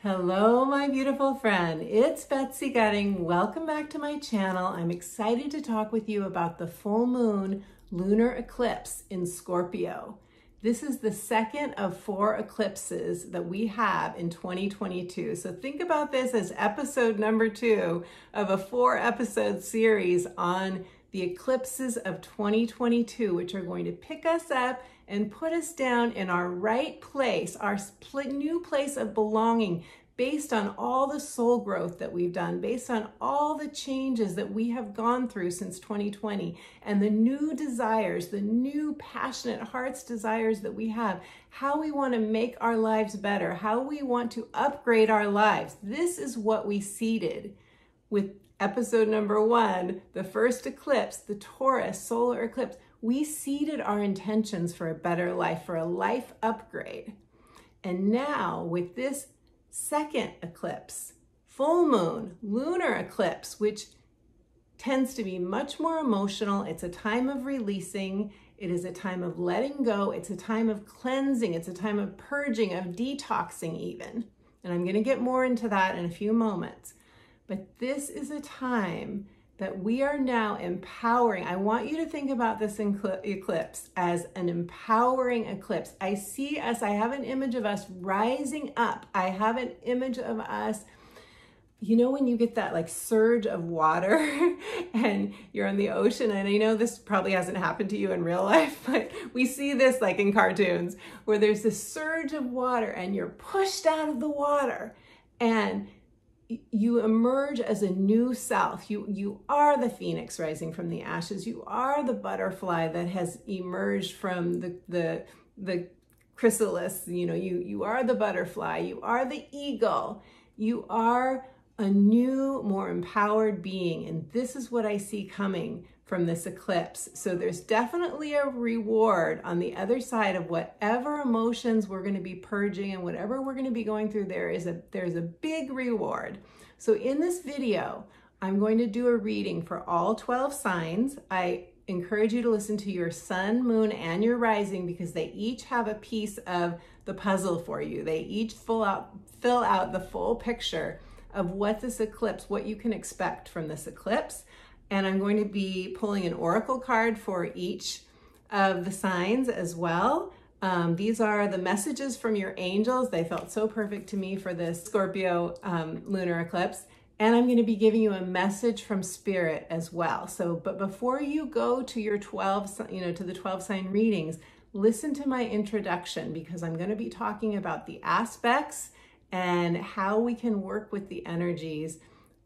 Hello, my beautiful friend. It's Betsy Gutting. Welcome back to my channel. I'm excited to talk with you about the full moon lunar eclipse in Scorpio. This is the second of 4 eclipses that we have in 2022. So think about this as episode number 2 of a 4-episode series on the eclipses of 2022, which are going to pick us up and put us down in our right place, our new place of belonging, based on all the soul growth that we've done, based on all the changes that we have gone through since 2020, and the new desires, the new passionate heart's desires that we have, how we want to make our lives better, how we want to upgrade our lives. This is what we seeded with episode number 1, the first eclipse, the Taurus solar eclipse. We seeded our intentions for a better life, for a life upgrade. And now with this second eclipse, full moon, lunar eclipse, which tends to be much more emotional. It's a time of releasing. It is a time of letting go. It's a time of cleansing. It's a time of purging, of detoxing even. And I'm going to get more into that in a few moments. But this is a time that we are now empowering. I want you to think about this eclipse as an empowering eclipse. I have an image of us rising up. I have an image of us, you know, when you get that like surge of water and you're on the ocean, and I know this probably hasn't happened to you in real life, but we see this like in cartoons where there's this surge of water and you're pushed out of the water and you emerge as a new self. You are the phoenix rising from the ashes. You are the butterfly that has emerged from the chrysalis. You know, you are the butterfly. You are the eagle. You are a new, more empowered being. And this is what I see coming from this eclipse. So there's definitely a reward on the other side of whatever emotions we're going to be purging and whatever we're going to be going through. There's a big reward. So in this video, I'm going to do a reading for all 12 signs. I encourage you to listen to your sun, moon, and your rising because they each have a piece of the puzzle for you. They each fill out the full picture of what this eclipse, what you can expect from this eclipse. And I'm going to be pulling an oracle card for each of the signs as well. These are the messages from your angels. They felt so perfect to me for this Scorpio lunar eclipse. And I'm going to be giving you a message from spirit as well. So, but before you go to your 12, to the 12 sign readings, listen to my introduction because I'm going to be talking about the aspects and how we can work with the energies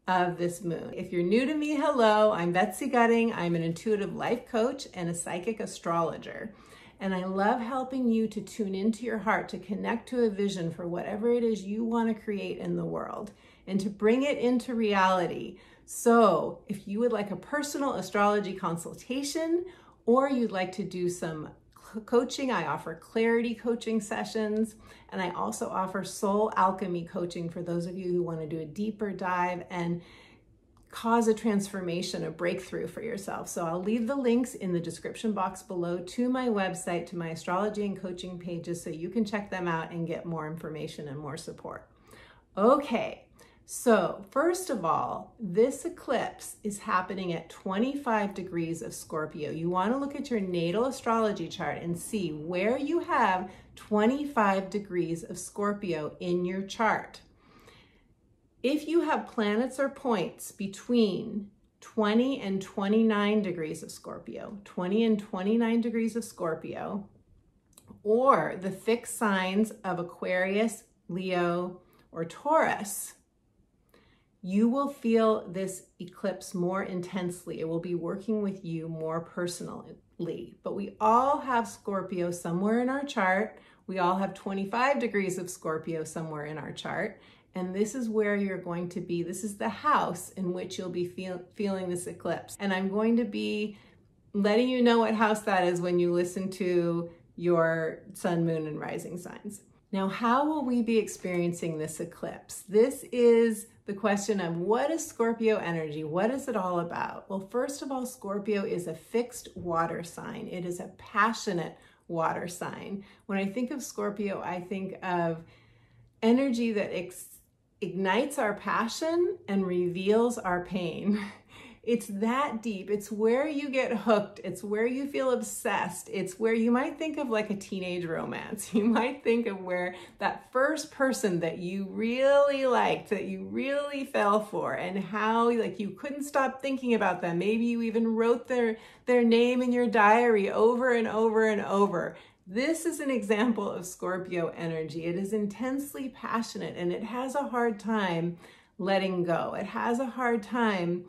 of this moon. If you're new to me, hello, I'm Betsy Gutting. I'm an intuitive life coach and a psychic astrologer. And I love helping you to tune into your heart, to connect to a vision for whatever it is you want to create in the world and to bring it into reality. So if you would like a personal astrology consultation or you'd like to do some coaching, I offer clarity coaching sessions, and I also offer soul alchemy coaching for those of you who want to do a deeper dive and cause a transformation, a breakthrough for yourself. So I'll leave the links in the description box below to my website, to my astrology and coaching pages, so you can check them out and get more information and more support. Okay. So first of all, this eclipse is happening at 25 degrees of Scorpio. You want to look at your natal astrology chart and see where you have 25 degrees of Scorpio in your chart. If you have planets or points between 20 and 29 degrees of Scorpio, 20 and 29 degrees of Scorpio, or the fixed signs of Aquarius, Leo, or Taurus, you will feel this eclipse more intensely. It will be working with you more personally. But we all have Scorpio somewhere in our chart. We all have 25 degrees of Scorpio somewhere in our chart. And this is where you're going to be. This is the house in which you'll be feeling this eclipse. And I'm going to be letting you know what house that is when you listen to your sun, moon, and rising signs. Now, how will we be experiencing this eclipse? This is the question of what is Scorpio energy? What is it all about? Well, first of all, Scorpio is a fixed water sign. It is a passionate water sign. When I think of Scorpio, I think of energy that ignites our passion and reveals our pain. It's that deep. It's where you get hooked. It's where you feel obsessed. It's where you might think of like a teenage romance. You might think of where that first person that you really liked, that you really fell for, and how like you couldn't stop thinking about them. Maybe you even wrote their name in your diary over and over and over. This is an example of Scorpio energy. It is intensely passionate and it has a hard time letting go. It has a hard time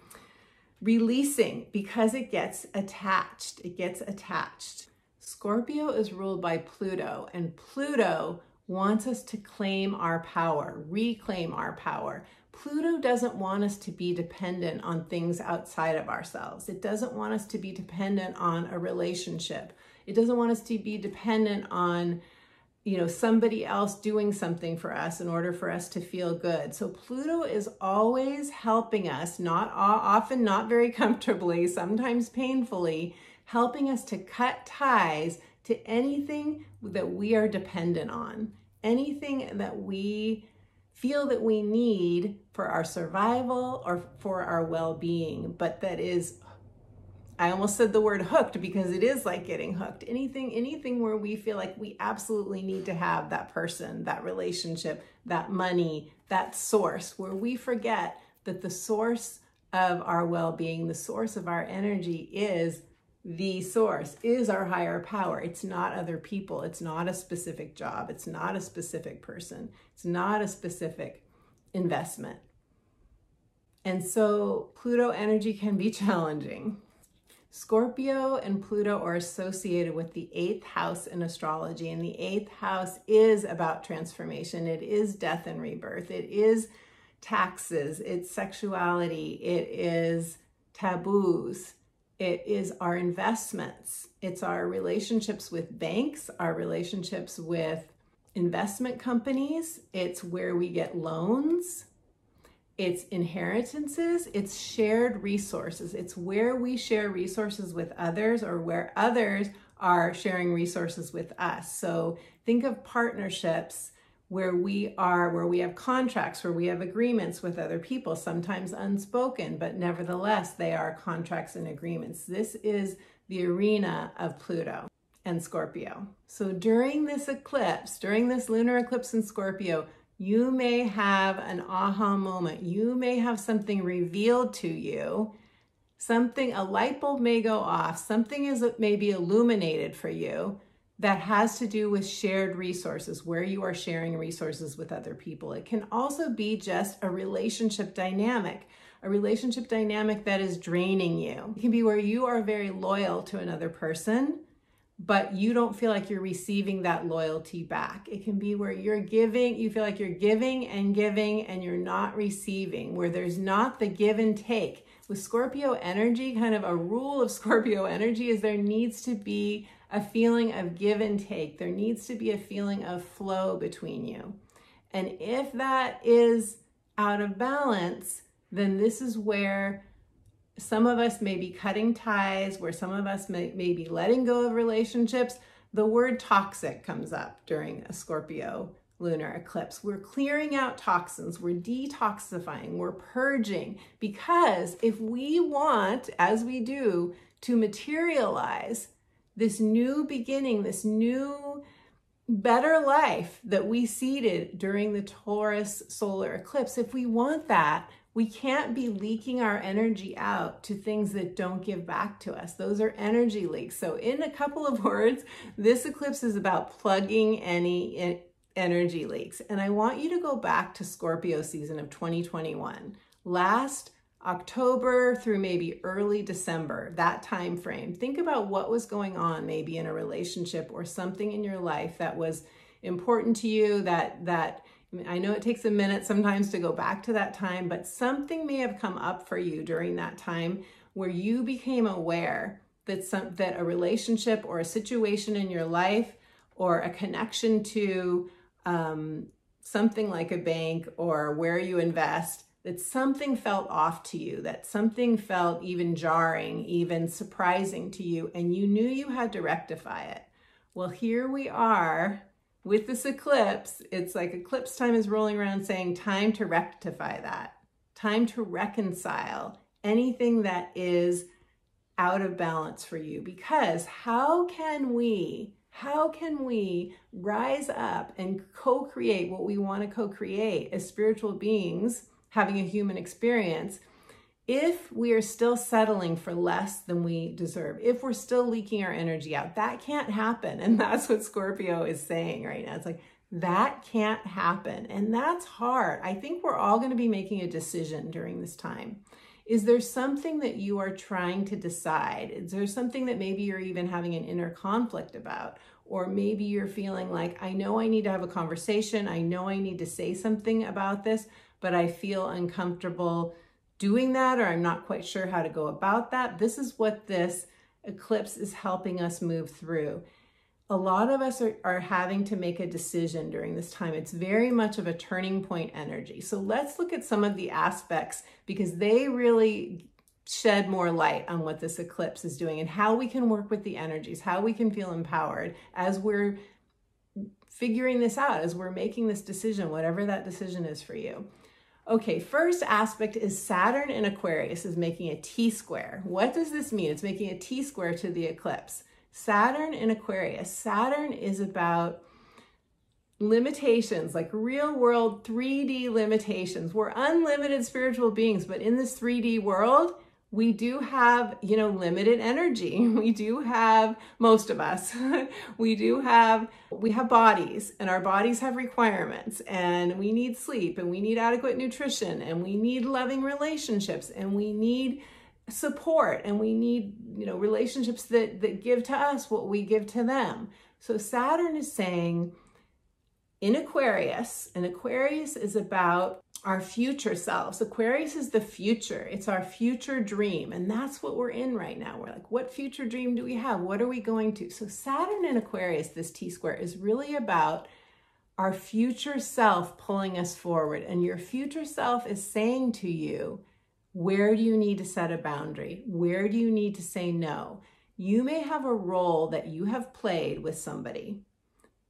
releasing because it gets attached. It gets attached. Scorpio is ruled by Pluto, and Pluto wants us to claim our power, reclaim our power. Pluto doesn't want us to be dependent on things outside of ourselves. It doesn't want us to be dependent on a relationship. It doesn't want us to be dependent on somebody else doing something for us in order for us to feel good. So Pluto is always helping us, often not very comfortably, sometimes painfully, helping us to cut ties to anything that we are dependent on, anything that we feel that we need for our survival or for our well-being, but that is, I almost said the word hooked because it is like getting hooked. Anything where we feel like we absolutely need to have that person, that relationship, that money, that source, where we forget that the source of our well-being, the source of our energy is the source, is our higher power. It's not other people. It's not a specific job. It's not a specific person. It's not a specific investment. And so Pluto energy can be challenging. Scorpio and Pluto are associated with the 8th house in astrology, and the 8th house is about transformation. It is death and rebirth. It is taxes. It's sexuality. It is taboos. It is our investments. It's our relationships with banks, our relationships with investment companies. It's where we get loans. It's inheritances, it's shared resources. It's where we share resources with others or where others are sharing resources with us. So think of partnerships where we have contracts, where we have agreements with other people, sometimes unspoken, but nevertheless, they are contracts and agreements. This is the arena of Pluto and Scorpio. So during this eclipse, during this lunar eclipse in Scorpio, you may have an aha moment. You may have something revealed to you. A light bulb may go off. Something is maybe illuminated for you that has to do with shared resources, where you are sharing resources with other people. It can also be just a relationship dynamic that is draining you. It can be where you are very loyal to another person, but you don't feel like you're receiving that loyalty back. It can be where you're giving, you feel like you're giving and you're not receiving, where there's not the give and take. With Scorpio energy, kind of a rule of Scorpio energy is there needs to be a feeling of give and take. There needs to be a feeling of flow between you. And if that is out of balance, then this is where some of us may be cutting ties, where some of us may be letting go of relationships. The word toxic comes up during a Scorpio lunar eclipse. We're clearing out toxins, we're detoxifying, we're purging, because if we want, as we do, to materialize this new beginning, this new better life that we seeded during the Taurus solar eclipse, if we want that, we can't be leaking our energy out to things that don't give back to us. Those are energy leaks. So in a couple of words, this eclipse is about plugging any energy leaks. And I want you to go back to Scorpio season of 2021. Last October through maybe early December, that time frame. Think about what was going on maybe in a relationship or something in your life that was important to you, that I know it takes a minute sometimes to go back to that time, but something may have come up for you during that time where you became aware that a relationship or a situation in your life or a connection to something like a bank or where you invest, that something felt off to you, that something felt even jarring, even surprising to you, and you knew you had to rectify it. Well, here we are with this eclipse, it's like eclipse time is rolling around saying time to rectify that, time to reconcile anything that is out of balance for you. Because how can we rise up and co-create what we want to co-create as spiritual beings having a human experience if we are still settling for less than we deserve, if we're still leaking our energy out? That can't happen. And that's what Scorpio is saying right now. It's like, that can't happen. And that's hard. I think we're all going to be making a decision during this time. Is there something that you are trying to decide? Is there something that maybe you're even having an inner conflict about? Or maybe you're feeling like, I know I need to have a conversation. I know I need to say something about this, but I feel uncomfortable doing that, or I'm not quite sure how to go about that. This is what this eclipse is helping us move through. A lot of us are having to make a decision during this time. It's very much of a turning point energy. So let's look at some of the aspects, because they really shed more light on what this eclipse is doing and how we can work with the energies, how we can feel empowered as we're figuring this out, as we're making this decision, whatever that decision is for you. Okay, first aspect is Saturn in Aquarius is making a T-square. What does this mean? It's making a T-square to the eclipse. Saturn in Aquarius. Saturn is about limitations, like real world 3D limitations. We're unlimited spiritual beings, but in this 3D world, we do have, limited energy. We do have, most of us, we have bodies, and our bodies have requirements, and we need sleep, and we need adequate nutrition, and we need loving relationships, and we need support, and we need, relationships that give to us what we give to them. So Saturn is saying in Aquarius, and Aquarius is about our future selves. Aquarius is the future. It's our future dream. And that's what we're in right now. We're like, what future dream do we have? What are we going to? So Saturn in Aquarius, this T-square, is really about our future self pulling us forward. And your future self is saying to you, where do you need to set a boundary? Where do you need to say no? You may have a role that you have played with somebody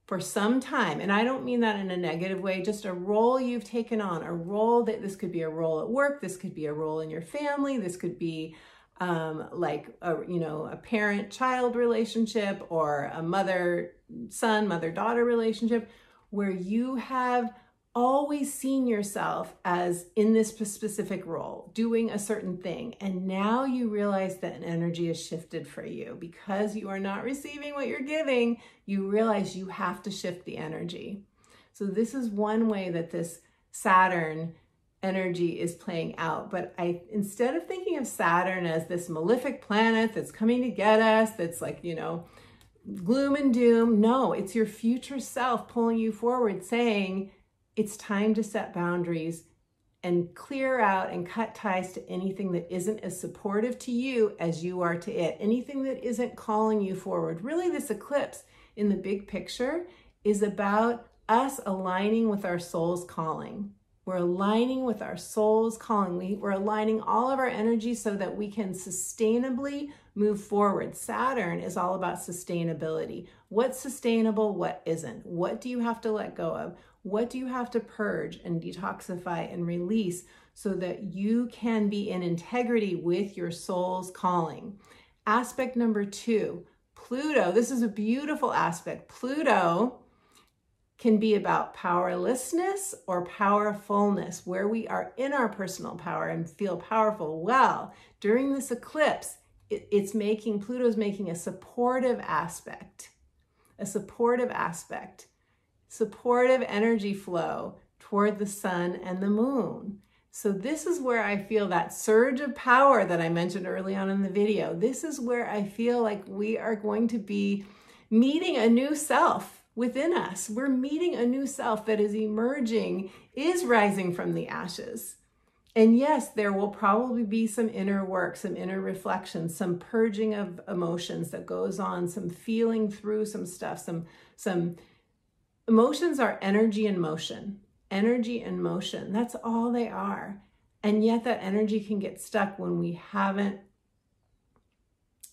for some time. And I don't mean that in a negative way, just a role you've taken on, a role that this could be a role at work. This could be a role in your family. This could be like a parent-child relationship, or a mother-son, mother-daughter relationship, where you have always seen yourself as in this specific role, doing a certain thing. And now you realize that an energy has shifted for you because you are not receiving what you're giving. You realize you have to shift the energy. So this is one way that this Saturn energy is playing out. But instead of thinking of Saturn as this malefic planet that's coming to get us, that's like, gloom and doom. No, it's your future self pulling you forward, saying, it's time to set boundaries and clear out and cut ties to anything that isn't as supportive to you as you are to it. Anything that isn't calling you forward. Really, this eclipse in the big picture is about us aligning with our soul's calling. We're aligning with our soul's calling. We're aligning all of our energy so that we can sustainably move forward. Saturn is all about sustainability. What's sustainable? What isn't? What do you have to let go of? What do you have to purge and detoxify and release so that you can be in integrity with your soul's calling? Aspect number 2, Pluto. This is a beautiful aspect. Pluto can be about powerlessness or powerfulness, where we are in our personal power and feel powerful. Well, during this eclipse, Pluto's making a supportive aspect, supportive energy flow toward the sun and the moon. So this is where I feel that surge of power that I mentioned early on in the video. This is where I feel like we are going to be meeting a new self within us. We're meeting a new self that is emerging, is rising from the ashes. And yes, there will probably be some inner work, some inner reflection, some purging of emotions that goes on, some feeling through some stuff, some emotions are energy in motion. Energy in motion. That's all they are. And yet that energy can get stuck when we haven't,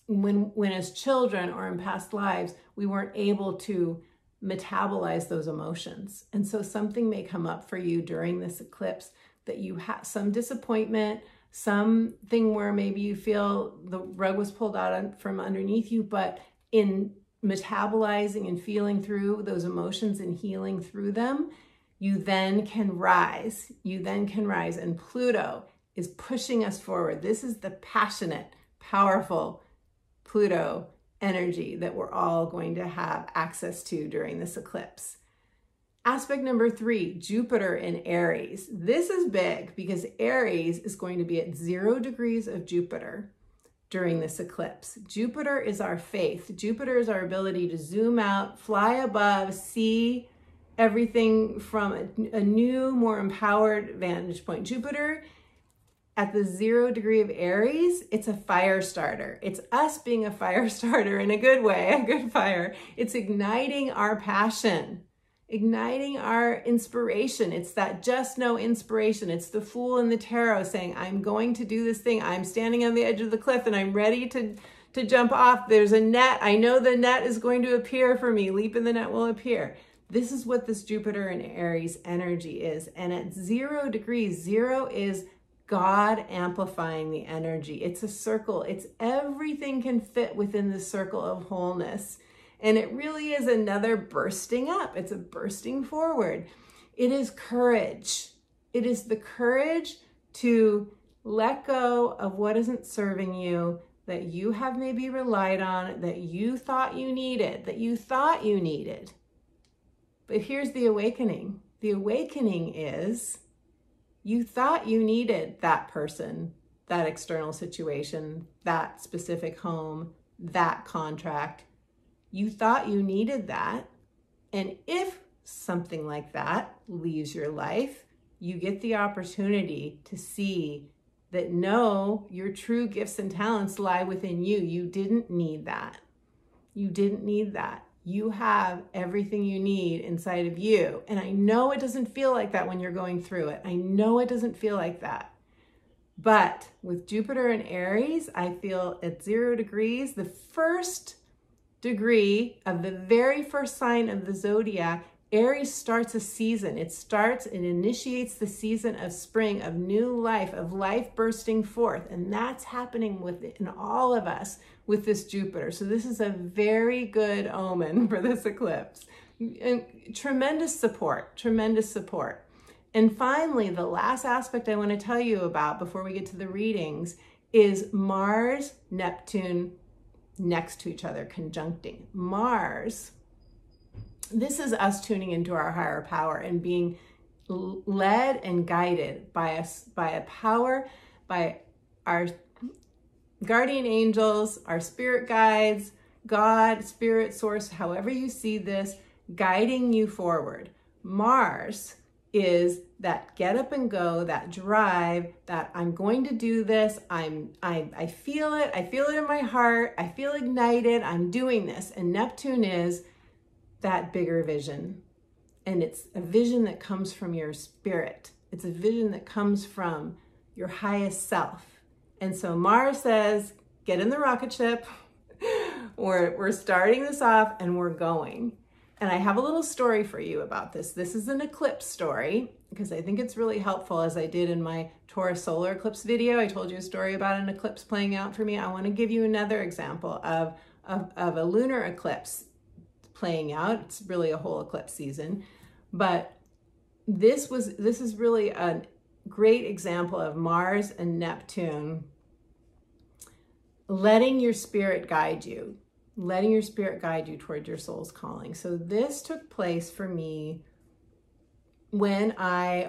when as children or in past lives, we weren't able to metabolize those emotions. And so something may come up for you during this eclipse that you have some disappointment, something where maybe you feel the rug was pulled out from underneath you, but in metabolizing and feeling through those emotions and healing through them, you then can rise. You then can rise. And Pluto is pushing us forward. This is the passionate, powerful Pluto energy that we're all going to have access to during this eclipse. Aspect number 3, Jupiter in Aries. This is big because Aries is going to be at 0 degrees of Jupiter during this eclipse. Jupiter is our faith. Jupiter is our ability to zoom out, fly above, see everything from a new, more empowered vantage point. Jupiter at the 0 degree of Aries, it's a fire starter. It's us being a fire starter in a good way, a good fire. It's igniting our passion, igniting our inspiration. It's that just no inspiration. It's the Fool in the tarot saying, I'm going to do this thing. I'm standing on the edge of the cliff and I'm ready to jump off. There's a net. I know the net is going to appear for me. Leap in the net will appear. This is what this Jupiter in Aries energy is. And at 0 degrees, 0 is God amplifying the energy. It's a circle. It's everything can fit within the circle of wholeness. And it really is another bursting up. It's a bursting forward. It is courage. It is the courage to let go of what isn't serving you, that you have maybe relied on, that you thought you needed, But here's the awakening. The awakening is you thought you needed that person, that external situation, that specific home, that contract. You thought you needed that. And if something like that leaves your life, you get the opportunity to see that no, your true gifts and talents lie within you. You didn't need that. You didn't need that. You have everything you need inside of you. And I know it doesn't feel like that when you're going through it. I know it doesn't feel like that. But with Jupiter in Aries, I feel at 0 degrees, the first degree of the very first sign of the zodiac, Aries starts a season. It initiates the season of spring, of new life, of life bursting forth. And that's happening within all of us with this Jupiter. So this is a very good omen for this eclipse. And tremendous support, tremendous support. And finally, the last aspect I want to tell you about before we get to the readings is Mars, Neptune next to each other, conjuncting. Mars, this is us tuning into our higher power and being led and guided by a power, by our guardian angels, our spirit guides, God, spirit source, however you see this, guiding you forward. Mars is that get up and go, that drive, that I'm going to do this. I feel it. I feel it in my heart. I feel ignited. I'm doing this. And Neptune is that bigger vision. And it's a vision that comes from your spirit. It's a vision that comes from your highest self. And so Mars says, get in the rocket ship. We're starting this off and we're going. And I have a little story for you about this. This is an eclipse story because I think it's really helpful, as I did in my Taurus solar eclipse video. I told you a story about an eclipse playing out for me. I want to give you another example of a lunar eclipse playing out. It's really a whole eclipse season. But this is really a great example of Mars and Neptune letting your spirit guide you. Letting your spirit guide you toward your soul's calling. So this took place for me when I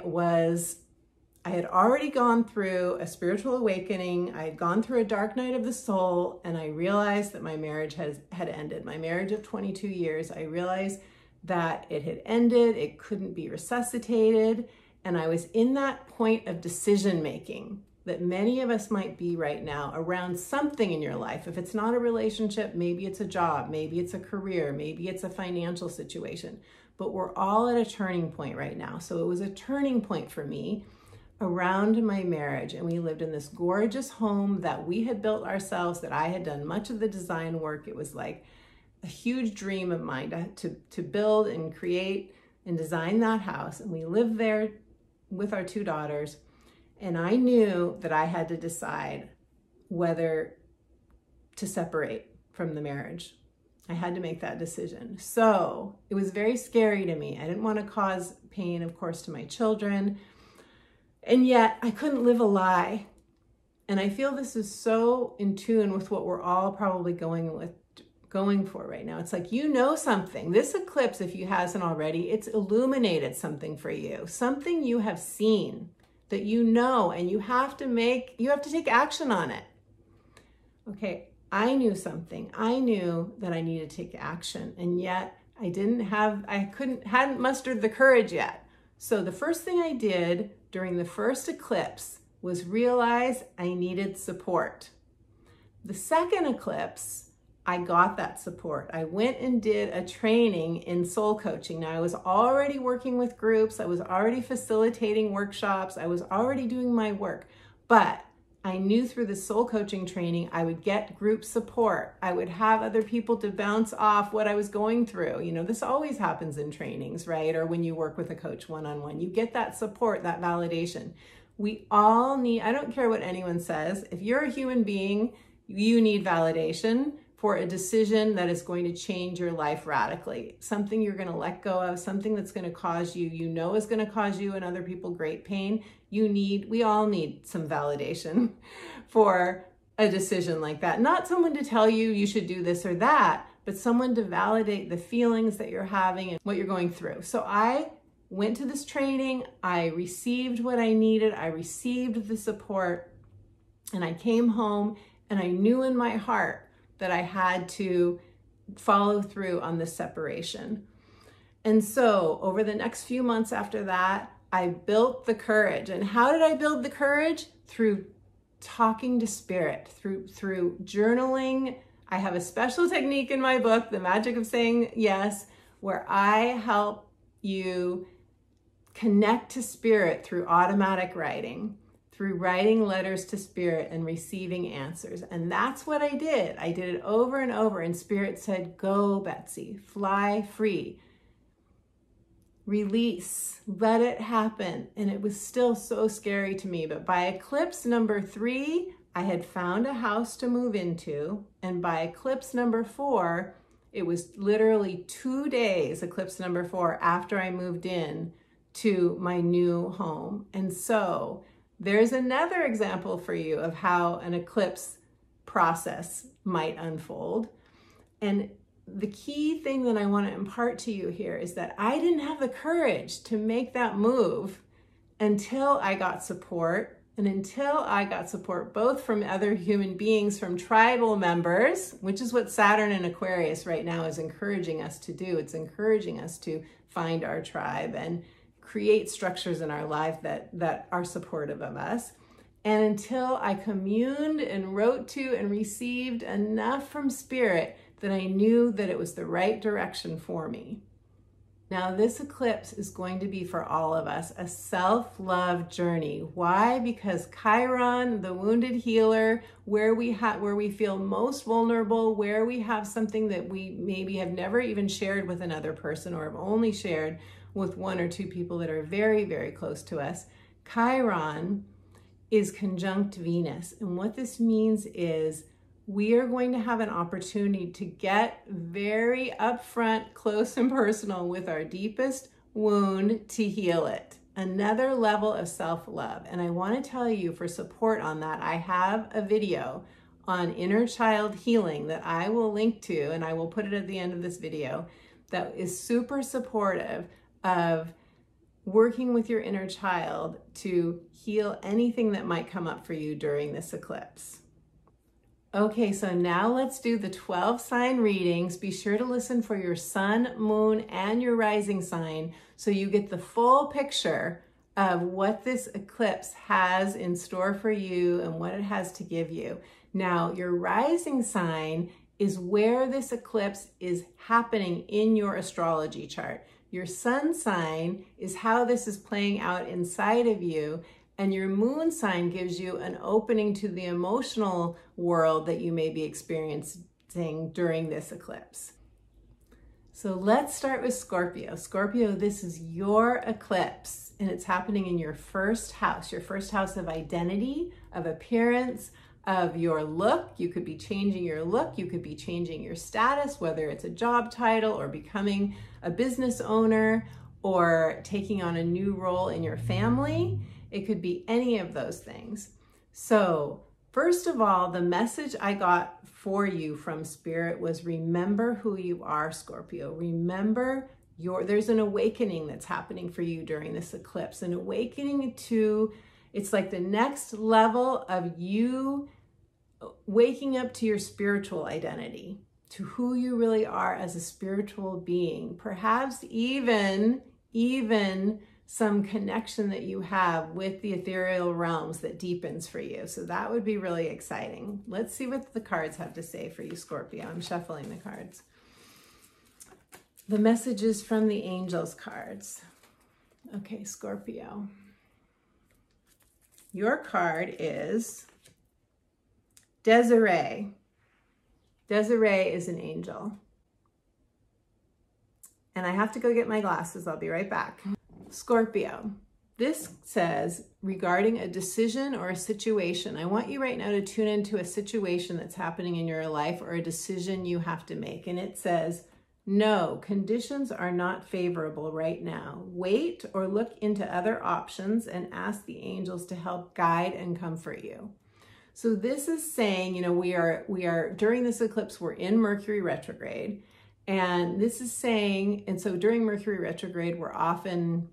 had already gone through a spiritual awakening. I had gone through a dark night of the soul, and I realized that my marriage had ended. My marriage of 22 years, I realized that it had ended. It couldn't be resuscitated. And I was in that point of decision making that many of us might be right now around something in your life. If it's not a relationship, maybe it's a job, maybe it's a career, maybe it's a financial situation, but we're all at a turning point right now. So it was a turning point for me around my marriage. And we lived in this gorgeous home that we had built ourselves, that I had done much of the design work. It was like a huge dream of mine to build and create and design that house. And we lived there with our 2 daughters. And I knew that I had to decide whether to separate from the marriage. I had to make that decision. So it was very scary to me. I didn't want to cause pain, of course, to my children. And yet I couldn't live a lie. And I feel this is so in tune with what we're all probably going for right now. It's like, you know something. This eclipse, if you hasn't already, it's illuminated something for you. Something you have seen that you know, and you have to take action on it. Okay, I knew something. I knew that I needed to take action, and yet hadn't mustered the courage yet. So the first thing I did during the first eclipse was realize I needed support. The second eclipse, I got that support. I went and did a training in soul coaching. Now, I was already working with groups. I was already facilitating workshops. I was already doing my work, but I knew through the soul coaching training, I would get group support. I would have other people to bounce off what I was going through. You know, this always happens in trainings, right? Or when you work with a coach one-on-one, you get that support, that validation. We all need, I don't care what anyone says, if you're a human being, you need validation for a decision that is going to change your life radically. Something you're going to let go of, something that's going to cause you, you know, is going to cause you and other people great pain. We all need some validation for a decision like that. Not someone to tell you you should do this or that, but someone to validate the feelings that you're having and what you're going through. So I went to this training, I received what I needed, I received the support, and I came home and I knew in my heart that I had to follow through on this separation. And so over the next few months after that, I built the courage. And how did I build the courage? Through talking to spirit, through journaling. I have a special technique in my book, The Magic of Saying Yes, where I help you connect to spirit through automatic writing, through writing letters to spirit and receiving answers. And that's what I did. I did it over and over, and spirit said, go, Betsy, fly free, release, let it happen. And it was still so scary to me. But by eclipse number 3, I had found a house to move into. And by eclipse number 4, it was literally 2 days, eclipse number 4, after I moved in to my new home. And so there's another example for you of how an eclipse process might unfold. And the key thing that I want to impart to you here is that I didn't have the courage to make that move until I got support, and until I got support both from other human beings, from tribal members, which is what Saturn in Aquarius right now is encouraging us to do. It's encouraging us to find our tribe and create structures in our life that are supportive of us. And until I communed and wrote to and received enough from spirit that I knew that it was the right direction for me. Now, this eclipse is going to be for all of us a self-love journey. Why? Because Chiron, the wounded healer, where we feel most vulnerable, where we have something that we maybe have never even shared with another person, or have only shared with 1 or 2 people that are very, very close to us. Chiron is conjunct Venus. And what this means is we are going to have an opportunity to get very upfront, close and personal with our deepest wound to heal it. Another level of self-love. And I want to tell you, for support on that, I have a video on inner child healing that I will link to, and I will put it at the end of this video, that is super supportive of working with your inner child to heal anything that might come up for you during this eclipse. Okay, so now let's do the 12 sign readings. Be sure to listen for your sun, moon, and your rising sign so you get the full picture of what this eclipse has in store for you and what it has to give you. Now, your rising sign is where this eclipse is happening in your astrology chart. Your sun sign is how this is playing out inside of you, and your moon sign gives you an opening to the emotional world that you may be experiencing during this eclipse. So let's start with Scorpio. Scorpio, this is your eclipse, and it's happening in your first house of identity, of appearance, of your look. You could be changing your look. You could be changing your status, whether it's a job title or becoming a business owner or taking on a new role in your family. It could be any of those things. So first of all, the message I got for you from Spirit was remember who you are, Scorpio. Remember there's an awakening that's happening for you during this eclipse, an awakening to, it's like the next level of you waking up to your spiritual identity, to who you really are as a spiritual being, perhaps even some connection that you have with the ethereal realms that deepens for you. So that would be really exciting. Let's see what the cards have to say for you, Scorpio. I'm shuffling the cards. The messages from the angels cards. Okay, Scorpio. Your card is Desiree. Desiree is an angel. And I have to go get my glasses. I'll be right back. Scorpio, this says regarding a decision or a situation. I want you right now to tune into a situation that's happening in your life or a decision you have to make. And it says, no, conditions are not favorable right now. Wait or look into other options and ask the angels to help guide and comfort you. So this is saying, you know, we are during this eclipse, we're in Mercury retrograde. And this is saying, and so during Mercury retrograde, we're often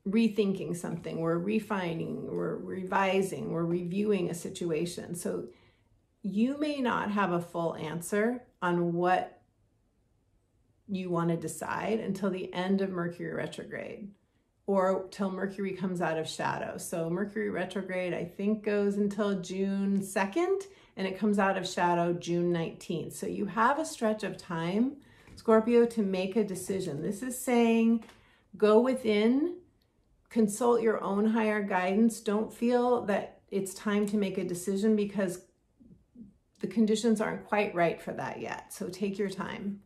rethinking something, we're refining, we're revising, we're reviewing a situation. So you may not have a full answer on what you want to decide until the end of Mercury retrograde or till Mercury comes out of shadow. So Mercury retrograde, I think, goes until June 2nd and it comes out of shadow June 19th. So you have a stretch of time, Scorpio, to make a decision. This is saying go within, consult your own higher guidance. Don't feel that it's time to make a decision because the conditions aren't quite right for that yet. So take your time.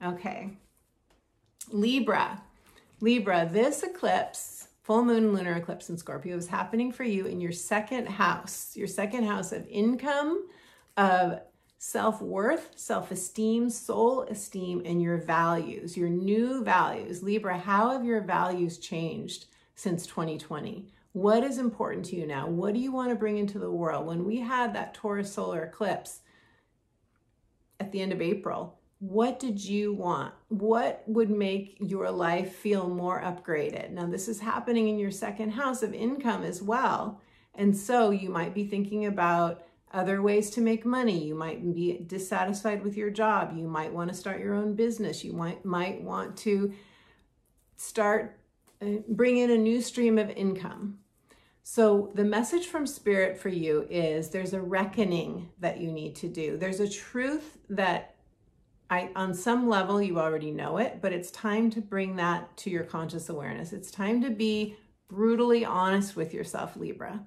Okay. Libra. Libra, this eclipse, full moon lunar eclipse in Scorpio, is happening for you in your second house of income, of self-worth, self-esteem, soul esteem, and your values, your new values. Libra, how have your values changed since 2020? What is important to you now? What do you want to bring into the world? When we had that Taurus solar eclipse at the end of April, what did you want? What would make your life feel more upgraded? Now, this is happening in your second house of income as well. And so you might be thinking about other ways to make money. You might be dissatisfied with your job. You might want to start your own business. You might want to bring in a new stream of income. So the message from Spirit for you is there's a reckoning that you need to do. There's a truth that on some level you already know it, but it's time to bring that to your conscious awareness. It's time to be brutally honest with yourself, Libra.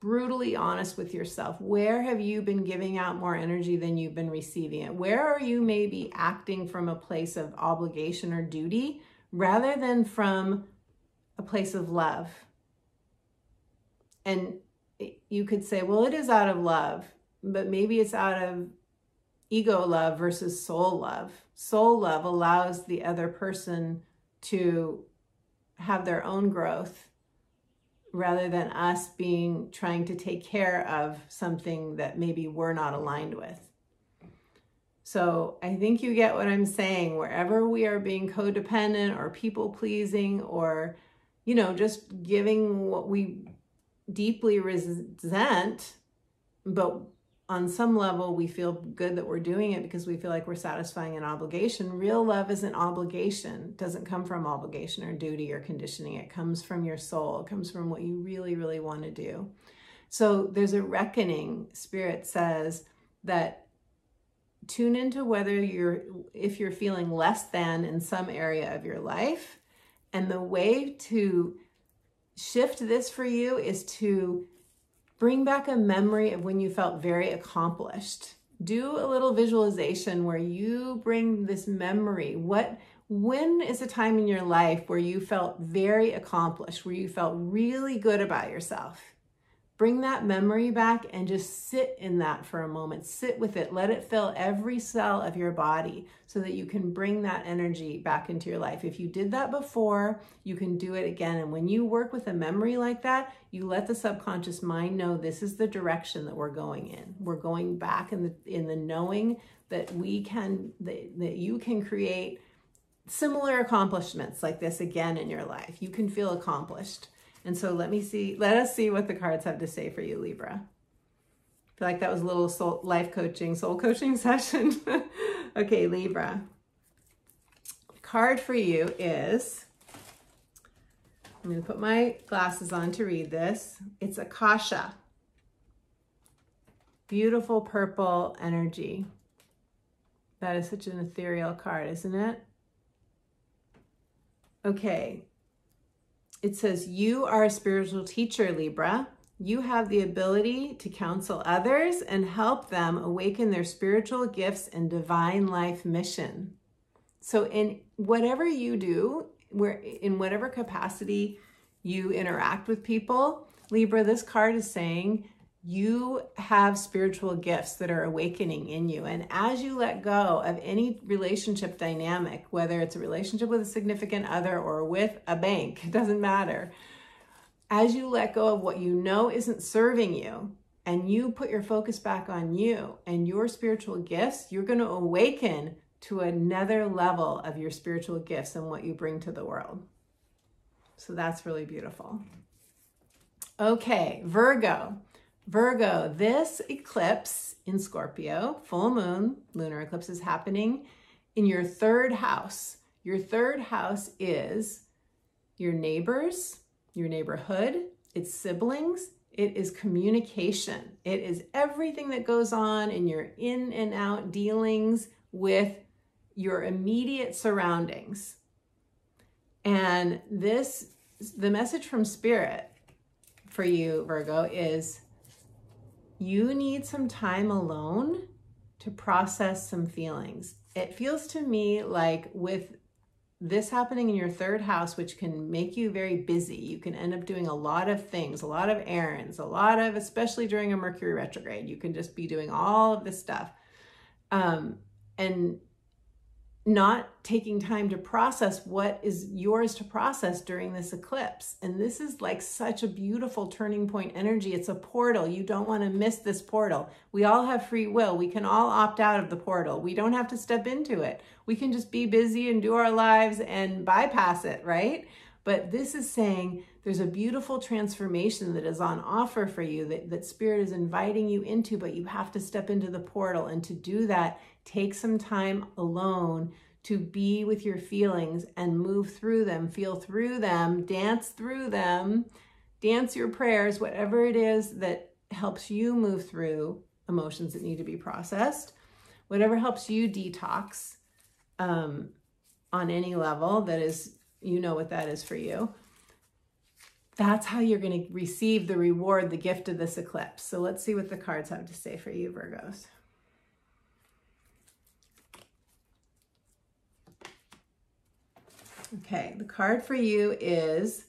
Brutally honest with yourself. Where have you been giving out more energy than you've been receiving it? Where are you maybe acting from a place of obligation or duty rather than from a place of love? And you could say, well, it is out of love, but maybe it's out of ego love versus soul love. Soul love allows the other person to have their own growth rather than us trying to take care of something that maybe we're not aligned with. So I think you get what I'm saying. Wherever we are being codependent or people pleasing or, you know, just giving what we deeply resent, but on some level, we feel good that we're doing it because we feel like we're satisfying an obligation. Real love isn't obligation. It doesn't come from obligation or duty or conditioning. It comes from your soul. It comes from what you really, really want to do. So there's a reckoning. Spirit says that tune into if you're feeling less than in some area of your life. And the way to shift this for you is to bring back a memory of when you felt very accomplished. do a little visualization where you bring this memory. When is a time in your life where you felt very accomplished, where you felt really good about yourself? Bring that memory back and just sit in that for a moment. Sit with it. Let it fill every cell of your body so that you can bring that energy back into your life. If you did that before, you can do it again. And when you work with a memory like that, you let the subconscious mind know this is the direction that we're going in. We're going back in the knowing that that you can create similar accomplishments like this again in your life. You can feel accomplished. And so let us see what the cards have to say for you, Libra. I feel like that was a little soul coaching session. Okay, Libra. The card for you is, I'm going to put my glasses on to read this. It's Akasha. Beautiful purple energy. That is such an ethereal card, isn't it? Okay. It says, you are a spiritual teacher, Libra. You have the ability to counsel others and help them awaken their spiritual gifts and divine life mission. So in whatever you do, in whatever capacity you interact with people, Libra, this card is saying you have spiritual gifts that are awakening in you. And as you let go of any relationship dynamic, whether it's a relationship with a significant other or with a bank, it doesn't matter. As you let go of what you know isn't serving you and you put your focus back on you and your spiritual gifts, you're going to awaken to another level of your spiritual gifts and what you bring to the world. So that's really beautiful. Okay, Virgo. Virgo, this eclipse in Scorpio, full moon, lunar eclipse, is happening in your third house. Your third house is your neighbors, your neighborhood, its siblings. It is communication. It is everything that goes on in your in and out dealings with your immediate surroundings. And the message from Spirit for you, Virgo, is you need some time alone to process some feelings. It feels to me like with this happening in your third house, which can make you very busy, you can end up doing a lot of things, a lot of errands, especially during a Mercury retrograde, you can just be doing all of this stuff. And not taking time to process what is yours to process during this eclipse. And this is like such a beautiful turning point energy. It's a portal. You don't want to miss this portal. We all have free will. We can all opt out of the portal. We don't have to step into it. We can just be busy and do our lives and bypass it, right? But this is saying there's a beautiful transformation that is on offer for you that Spirit is inviting you into, but you have to step into the portal. And to do that, take some time alone to be with your feelings and move through them, feel through them, dance through them, dance your prayers, whatever it is that helps you move through emotions that need to be processed, whatever helps you detox on any level that is, you know what that is for you. That's how you're going to receive the reward, the gift of this eclipse. So let's see what the cards have to say for you, Virgos. Okay, the card for you is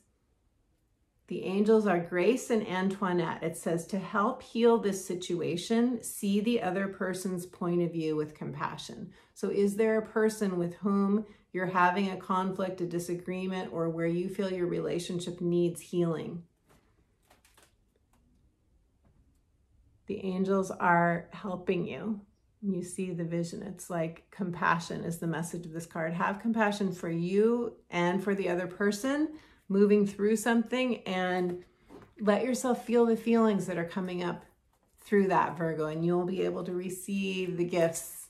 the angels are Grace and Antoinette. It says to help heal this situation, see the other person's point of view with compassion. So is there a person with whom you're having a conflict, a disagreement, or where you feel your relationship needs healing? The angels are helping you. You see the vision. It's like compassion is the message of this card. Have compassion for you and for the other person moving through something, and let yourself feel the feelings that are coming up through that, Virgo, and you'll be able to receive the gifts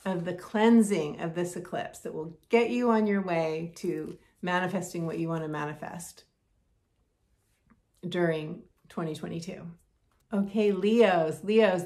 of the cleansing of this eclipse that will get you on your way to manifesting what you want to manifest during 2022. Okay, Leos,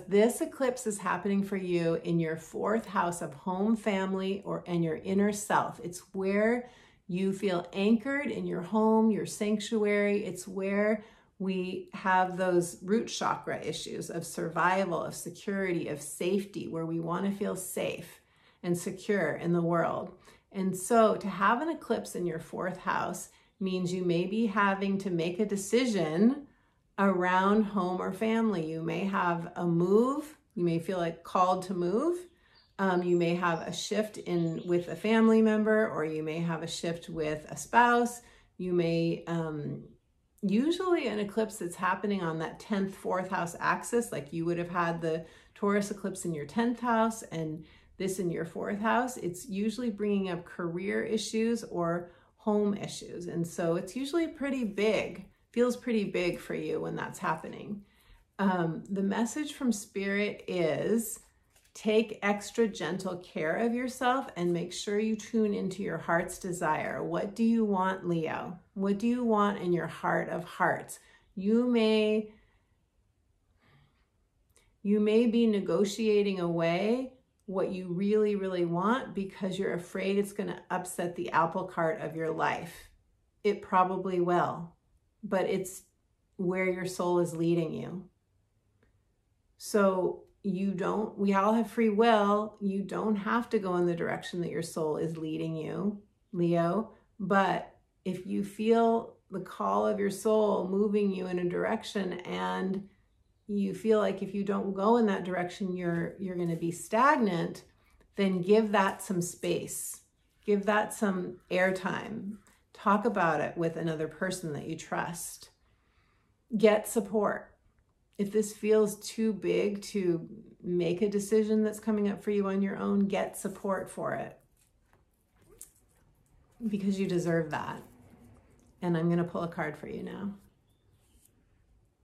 this eclipse is happening for you in your fourth house of home, family, and your inner self. It's where you feel anchored in your home, your sanctuary. It's where We have those root chakra issues of survival, of security, of safety, where we want to feel safe and secure in the world. And so to have an eclipse in your 4th house means you may be having to make a decision around home or family. You may have a move. You may feel like called to move. You may have a shift with a family member, or you may have a shift with a spouse. You may, usually an eclipse that's happening on that 10th, 4th house axis, like you would have had the Taurus eclipse in your 10th house and this in your 4th house, it's usually bringing up career issues or home issues. And so it's usually pretty big, feels pretty big for you when that's happening. The message from Spirit is take extra gentle care of yourself and make sure you tune into your heart's desire. What do you want, Leo? What do you want in your heart of hearts? You may be negotiating away what you really, really want because you're afraid it's going to upset the apple cart of your life. It probably will, but it's where your soul is leading you. So we all have free will. You don't have to go in the direction that your soul is leading you, Leo. But if you feel the call of your soul moving you in a direction and you feel like if you don't go in that direction, you're going to be stagnant, then give that some space. Give that some airtime. Talk about it with another person that you trust. Get support. If this feels too big to make a decision that's coming up for you on your own, get support for it. Because you deserve that. And I'm going to pull a card for you now.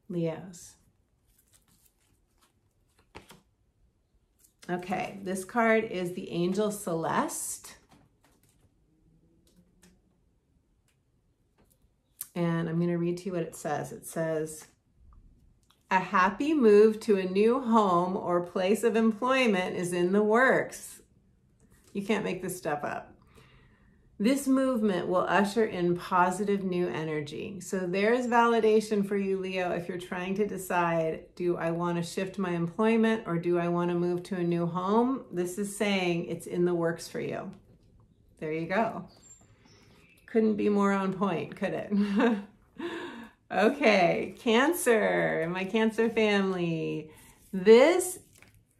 Leos. Okay, this card is the angel Celeste. And I'm going to read to you what it says. It says, a happy move to a new home or place of employment is in the works. You can't make this stuff up. This movement will usher in positive new energy. So there's validation for you, Leo, if you're trying to decide, do I want to shift my employment or do I want to move to a new home? This is saying it's in the works for you. There you go. Couldn't be more on point, could it? Okay, Cancer, my Cancer family. This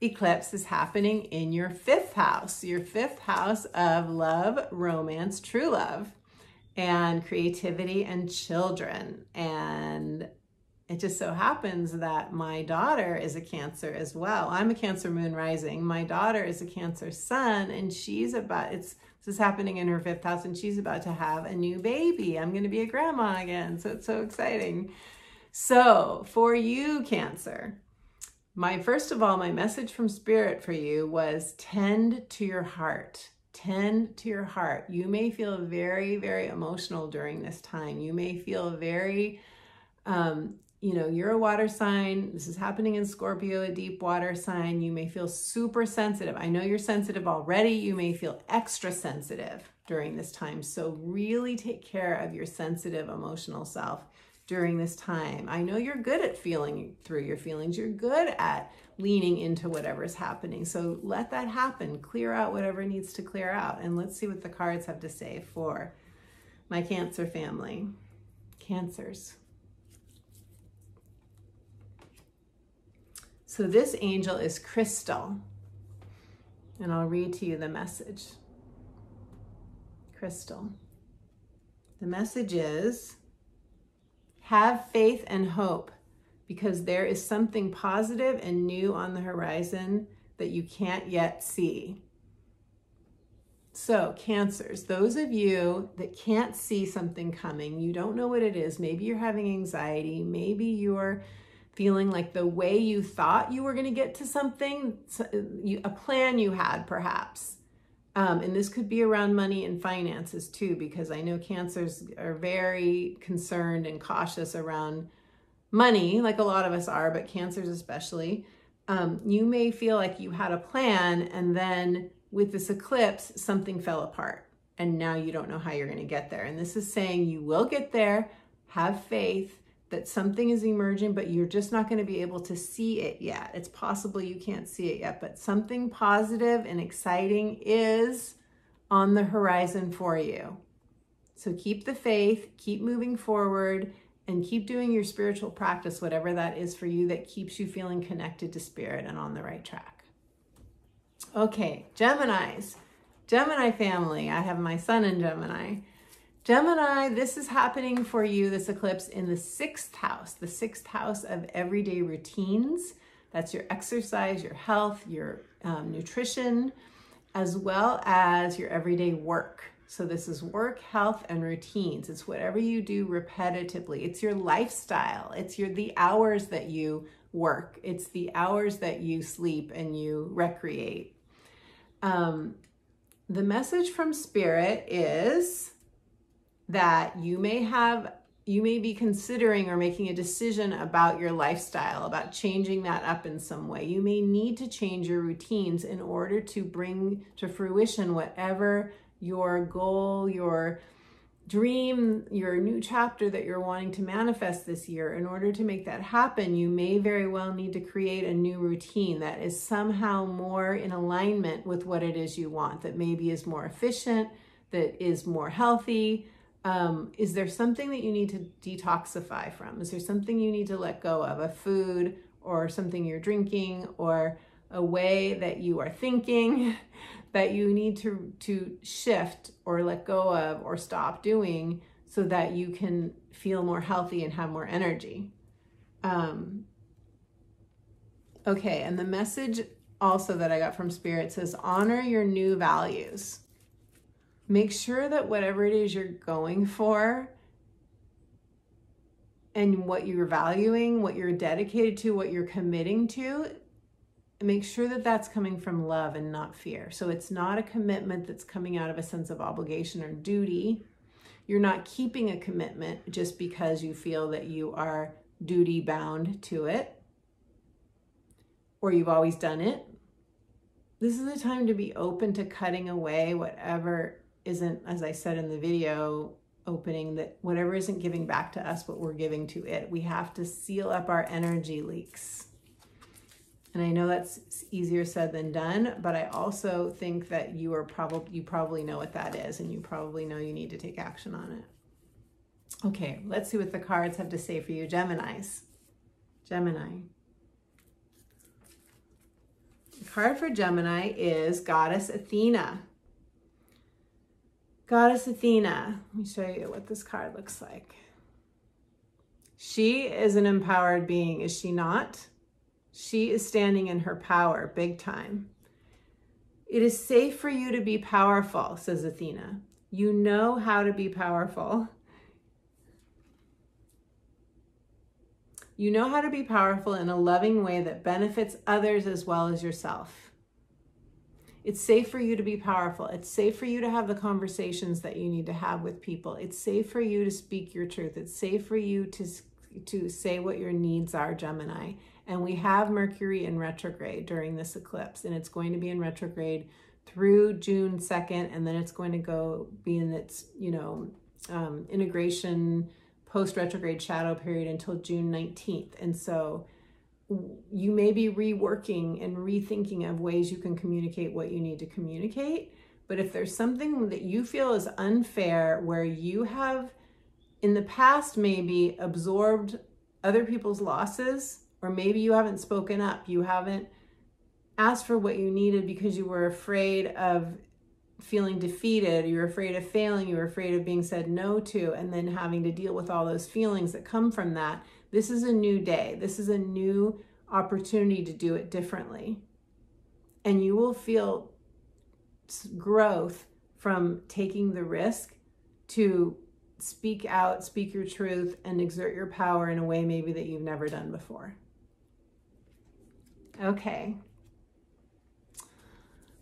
eclipse is happening in your 5th house, your 5th house of love, romance, true love, and creativity and children. And it just so happens that my daughter is a Cancer as well. I'm a Cancer moon rising. My daughter is a Cancer sun, and this is happening in her 5th house, and she's about to have a new baby. I'm going to be a grandma again, so it's so exciting. So for you, Cancer, first of all, my message from Spirit for you was tend to your heart. Tend to your heart. You may feel very, very emotional during this time. You may feel very, you're a water sign. This is happening in Scorpio, a deep water sign. You may feel super sensitive. I know you're sensitive already. You may feel extra sensitive during this time. So really take care of your sensitive, emotional self during this time. I know you're good at feeling through your feelings. You're good at leaning into whatever's happening. So let that happen. Clear out whatever needs to clear out. And let's see what the cards have to say for my Cancer family. Cancers. So this angel is Crystal. And I'll read to you the message. Crystal. The message is, have faith and hope, because there is something positive and new on the horizon that you can't yet see. So Cancers, those of you that can't see something coming, you don't know what it is. Maybe you're having anxiety. Maybe you're feeling like the way you thought you were going to get to something, a plan you had perhaps. And this could be around money and finances too, because I know Cancers are very concerned and cautious around money, like a lot of us are, but Cancers especially. You may feel like you had a plan, and then with this eclipse, something fell apart, and now you don't know how you're going to get there. And this is saying you will get there, have faith, that something is emerging, but you're just not going to be able to see it yet. It's possible you can't see it yet, but something positive and exciting is on the horizon for you. So keep the faith, keep moving forward, and keep doing your spiritual practice, whatever that is for you that keeps you feeling connected to spirit and on the right track. Okay, Geminis. Gemini family. I have my sun in Gemini. Gemini, this is happening for you, this eclipse, in the 6th house of everyday routines. That's your exercise, your health, your nutrition, as well as your everyday work. So this is work, health, and routines. It's whatever you do repetitively. It's your lifestyle. It's the hours that you work. It's the hours that you sleep and you recreate. The message from Spirit is that you may be considering or making a decision about your lifestyle, about changing that up in some way. You may need to change your routines in order to bring to fruition whatever your goal, your dream, your new chapter that you're wanting to manifest this year. In order to make that happen, you may very well need to create a new routine that is somehow more in alignment with what it is you want, that maybe is more efficient, that is more healthy. Is there something that you need to detoxify from? Is there something you need to let go of, a food or something you're drinking or a way that you are thinking that you need to shift or let go of or stop doing so that you can feel more healthy and have more energy? Okay, and the message also that I got from Spirit says, honor your new values. Make sure that whatever it is you're going for and what you're valuing, what you're dedicated to, what you're committing to, make sure that that's coming from love and not fear. So it's not a commitment that's coming out of a sense of obligation or duty. You're not keeping a commitment just because you feel that you are duty bound to it or you've always done it. This is a time to be open to cutting away whatever isn't, as I said in the video opening, that whatever isn't giving back to us what we're giving to it. We have to seal up our energy leaks. And I know that's easier said than done, but I also think that you probably know what that is, and you probably know you need to take action on it. Okay, let's see what the cards have to say for you, Geminis. Gemini. The card for Gemini is Goddess Athena. Goddess Athena. Let me show you what this card looks like. She is an empowered being, is she not? She is standing in her power, big time. It is safe for you to be powerful, says Athena. You know how to be powerful. You know how to be powerful in a loving way that benefits others as well as yourself. It's safe for you to be powerful. It's safe for you to have the conversations that you need to have with people. It's safe for you to speak your truth. It's safe for you to say what your needs are, Gemini. And we have Mercury in retrograde during this eclipse, and it's going to be in retrograde through June 2nd, and then it's going to be in its, integration post-retrograde shadow period until June 19th. And so you may be reworking and rethinking of ways you can communicate what you need to communicate. But if there's something that you feel is unfair, where you have in the past maybe absorbed other people's losses, or maybe you haven't spoken up, you haven't asked for what you needed because you were afraid of feeling defeated, you were afraid of failing, you were afraid of being said no to, and then having to deal with all those feelings that come from that. This is a new day. This is a new opportunity to do it differently. And you will feel growth from taking the risk to speak out, speak your truth, and exert your power in a way maybe that you've never done before. Okay.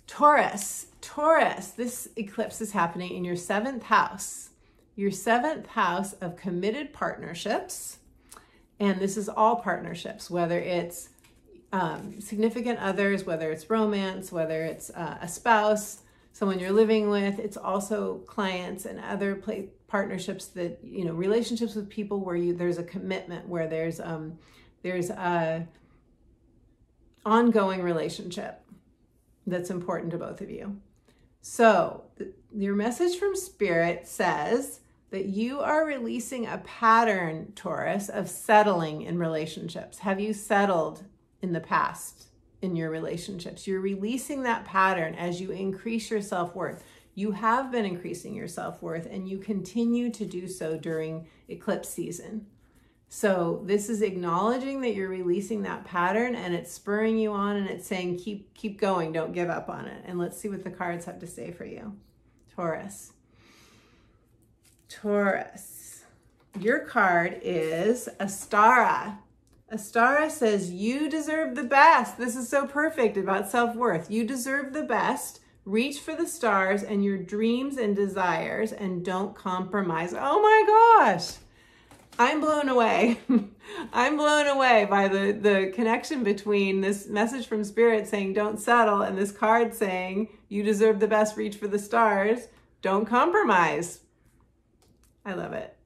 Taurus. Taurus, this eclipse is happening in your 7th house. Your 7th house of committed partnerships. And this is all partnerships, whether it's significant others, whether it's romance, whether it's a spouse, someone you're living with. It's also clients and other partnerships that, relationships with people where there's a commitment, where there's a ongoing relationship that's important to both of you. So your message from Spirit says that you are releasing a pattern, Taurus, of settling in relationships. Have you settled in the past in your relationships? You're releasing that pattern as you increase your self-worth. You have been increasing your self-worth, and you continue to do so during eclipse season. So this is acknowledging that you're releasing that pattern, and it's spurring you on, and it's saying, keep going, don't give up on it. And let's see what the cards have to say for you. Taurus. Taurus. Your card is Astara. Astara says, you deserve the best. This is so perfect about self-worth. You deserve the best. Reach for the stars and your dreams and desires, and don't compromise. Oh my gosh. I'm blown away. I'm blown away by the connection between this message from Spirit saying don't settle and this card saying you deserve the best, reach for the stars, don't compromise. I love it.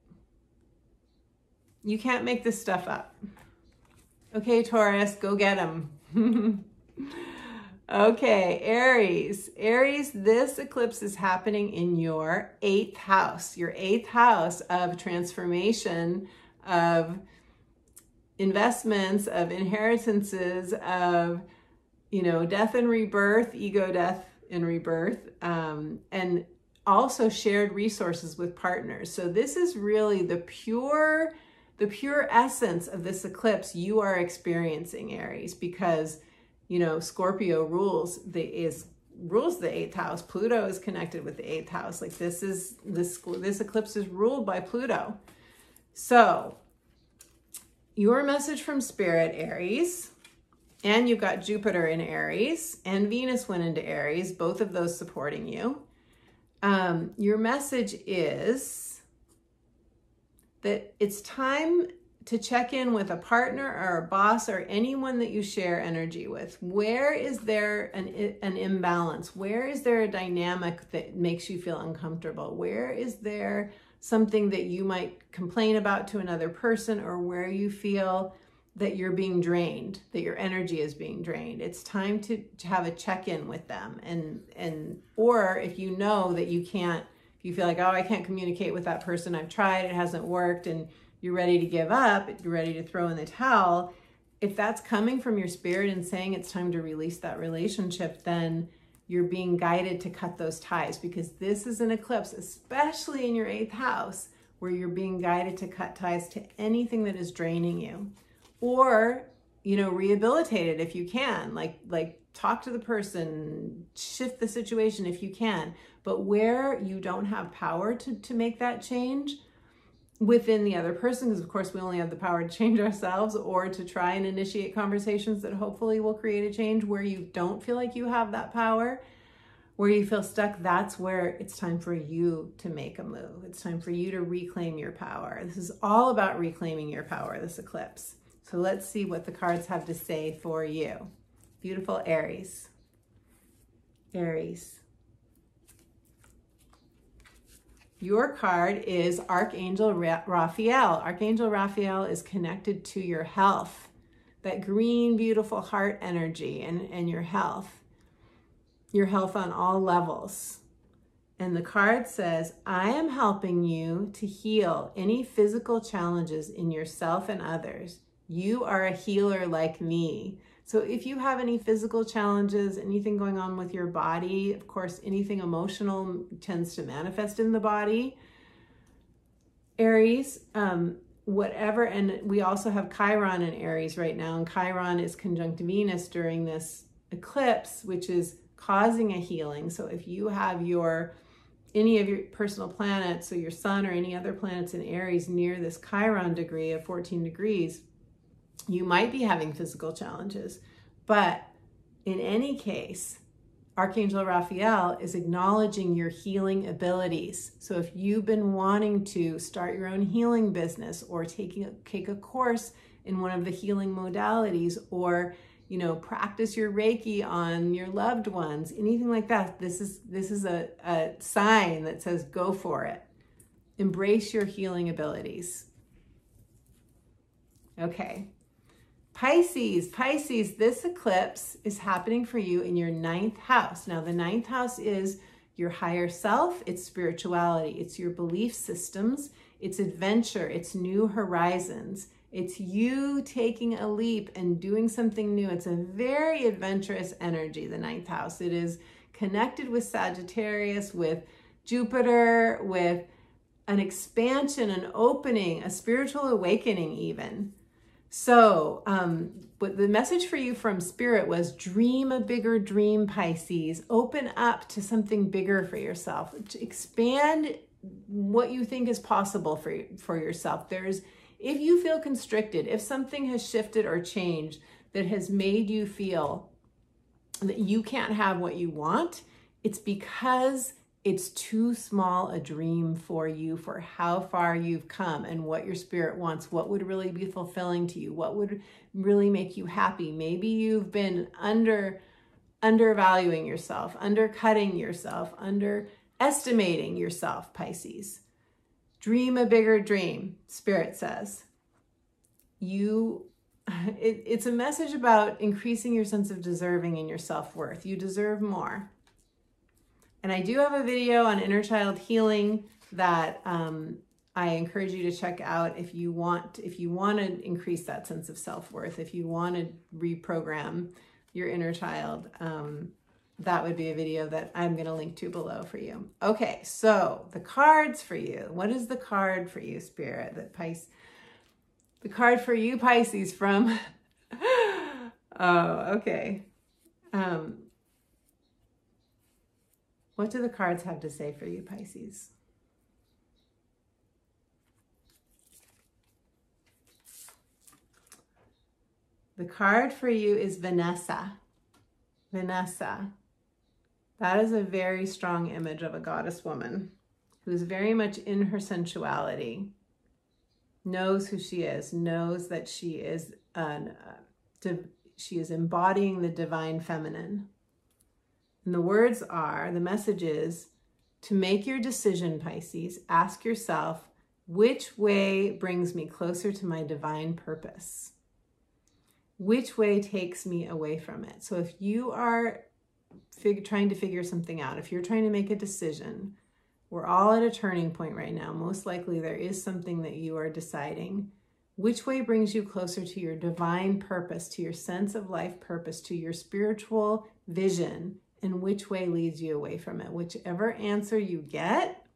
You can't make this stuff up. Okay, Taurus, go get them. Okay, Aries. Aries, this eclipse is happening in your 8th house. Your 8th house of transformation, of investments, of inheritances, of, death and rebirth, ego death and rebirth, and also shared resources with partners. So this is really the pure essence of this eclipse you are experiencing, Aries, because Scorpio rules the 8th house. Pluto is connected with the 8th house. Like this eclipse is ruled by Pluto. So your message from Spirit, Aries, and you've got Jupiter in Aries and Venus went into Aries, both of those supporting you. Your message is that it's time to check in with a partner or a boss or anyone that you share energy with. Where is there an imbalance? Where is there a dynamic that makes you feel uncomfortable? Where is there something that you might complain about to another person, or where you feel that you're being drained, that your energy is being drained? It's time to have a check-in with them. Or if you know that you can't, if you feel like, oh, I can't communicate with that person, I've tried, it hasn't worked, and you're ready to give up, you're ready to throw in the towel, if that's coming from your spirit and saying it's time to release that relationship, then you're being guided to cut those ties, because this is an eclipse, especially in your 8th house, where you're being guided to cut ties to anything that is draining you. Or, rehabilitate it if you can, like talk to the person, shift the situation if you can. But where you don't have power to make that change within the other person, because of course we only have the power to change ourselves, or to try and initiate conversations that hopefully will create a change, where you don't feel like you have that power, where you feel stuck, that's where it's time for you to make a move. It's time for you to reclaim your power. This is all about reclaiming your power, this eclipse. So let's see what the cards have to say for you. Beautiful Aries. Aries. Your card is Archangel Raphael. Archangel Raphael is connected to your health, that green, beautiful heart energy, and your health on all levels. And the card says, I am helping you to heal any physical challenges in yourself and others. You are a healer like me. So if you have any physical challenges, anything going on with your body, of course, anything emotional tends to manifest in the body. Aries, whatever, and we also have Chiron in Aries right now, and Chiron is conjunct Venus during this eclipse, which is causing a healing. So if you have any of your personal planets, so your sun or any other planets in Aries near this Chiron degree of 14 degrees, you might be having physical challenges. But in any case, Archangel Raphael is acknowledging your healing abilities. So if you've been wanting to start your own healing business, or take a course in one of the healing modalities, or practice your Reiki on your loved ones, anything like that, this is a sign that says go for it. Embrace your healing abilities. Okay. Pisces, this eclipse is happening for you in your 9th house. Now, the 9th house is your higher self, it's spirituality, it's your belief systems, it's adventure, it's new horizons. It's you taking a leap and doing something new. It's a very adventurous energy, the 9th house. It is connected with Sagittarius, with Jupiter, with an expansion, an opening, a spiritual awakening even. So but the message for you from Spirit was dream a bigger dream, Pisces. Open up to something bigger for yourself. Expand what you think is possible for yourself. If you feel constricted, if something has shifted or changed that has made you feel that you can't have what you want, it's because it's too small a dream for you, for how far you've come and what your spirit wants, what would really be fulfilling to you, what would really make you happy. Maybe you've been undervaluing yourself, undercutting yourself, underestimating yourself, Pisces. Dream a bigger dream, Spirit says. It's a message about increasing your sense of deserving and your self-worth. You deserve more. And I do have a video on inner child healing that I encourage you to check out if you want to increase that sense of self-worth, if you want to reprogram your inner child. That would be a video that I'm going to link to below for you. Okay, so the cards for you. What is the card for you, Spirit? The card for you, Pisces, from... oh, okay. What do the cards have to say for you, Pisces? The card for you is Vanessa. Vanessa. That is a very strong image of a goddess woman who's very much in her sensuality, knows who she is, knows that she is embodying the divine feminine. And the message is to make your decision, Pisces. Ask yourself, which way brings me closer to my divine purpose? Which way takes me away from it? So if you are trying to figure something out, if you're trying to make a decision, we're all at a turning point right now. Most likely there is something that you are deciding. Which way brings you closer to your divine purpose, to your sense of life purpose, to your spiritual vision, and which way leads you away from it? Whichever answer you get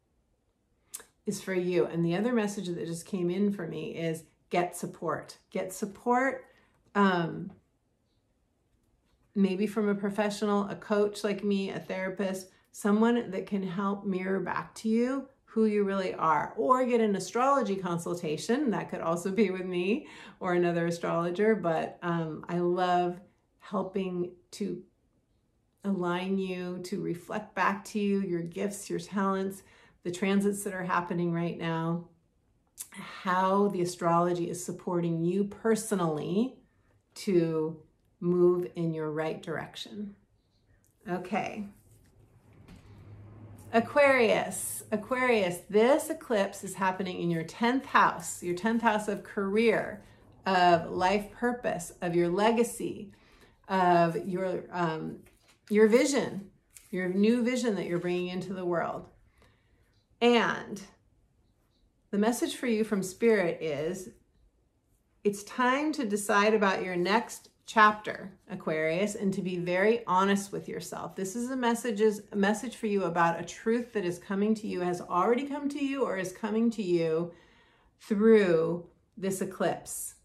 is for you. And the other message that just came in for me is get support. Get support. Maybe from a professional, a coach like me, a therapist, someone that can help mirror back to you who you really are, or get an astrology consultation. That could also be with me or another astrologer, but I love helping to align you, to reflect back to you your gifts, your talents, the transits that are happening right now, how the astrology is supporting you personally to move in your right direction. Okay. Aquarius, this eclipse is happening in your 10th house of career, of life purpose, of your legacy, of your vision, your new vision that you're bringing into the world. And the message for you from Spirit is, it's time to decide about your next chapter, Aquarius, and to be very honest with yourself. This is a message for you about a truth that is coming to you, has already come to you, or is coming to you through this eclipse.